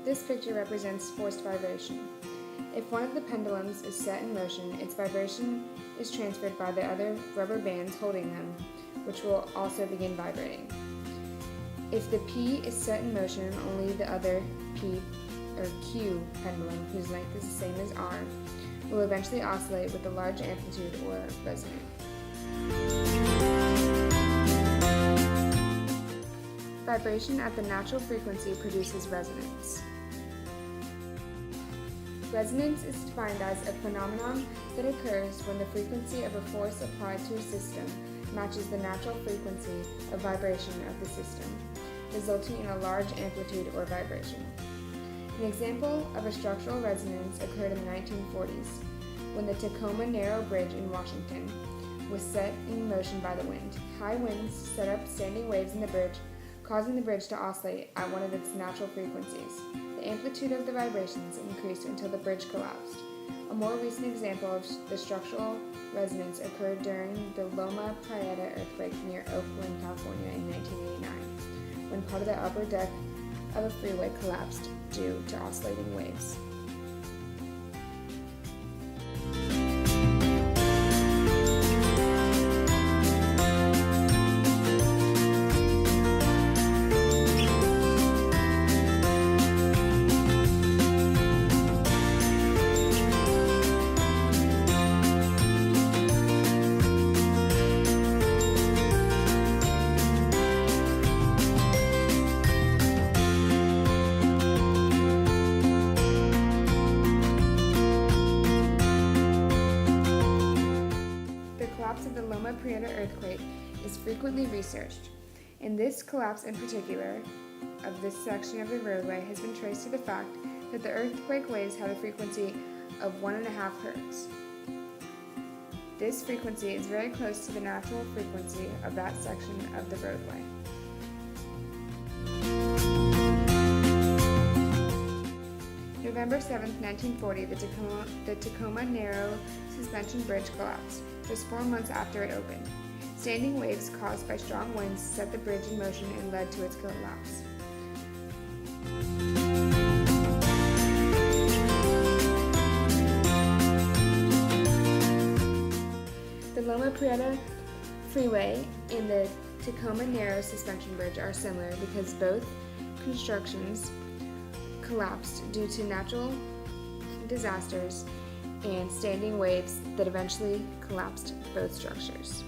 This picture represents forced vibration. If one of the pendulums is set in motion, its vibration is transferred by the other rubber bands holding them, which will also begin vibrating. If the P is set in motion, only the other P or Q pendulum, whose length is the same as R, will eventually oscillate with a large amplitude or resonate. Vibration at the natural frequency produces resonance. Resonance is defined as a phenomenon that occurs when the frequency of a force applied to a system matches the natural frequency of vibration of the system, resulting in a large amplitude or vibration. An example of a structural resonance occurred in the 1940s, when the Tacoma Narrow Bridge in Washington was set in motion by the wind. High winds set up standing waves in the bridge, causing the bridge to oscillate at one of its natural frequencies. The amplitude of the vibrations increased until the bridge collapsed. A more recent example of the structural resonance occurred during the Loma Prieta earthquake near Oakland, California in 1989, when part of the upper deck of a freeway collapsed due to oscillating waves. The collapse of the Loma Prieta earthquake is frequently researched, and this collapse in particular of this section of the roadway has been traced to the fact that the earthquake waves had a frequency of 1.5 Hz. This frequency is very close to the natural frequency of that section of the roadway. November 7, 1940, the Tacoma Narrow Suspension Bridge collapsed, just 4 months after it opened. Standing waves caused by strong winds set the bridge in motion and led to its collapse. The Loma Prieta Freeway and the Tacoma Narrow Suspension Bridge are similar because both constructions collapsed due to natural disasters and standing waves that eventually collapsed both structures.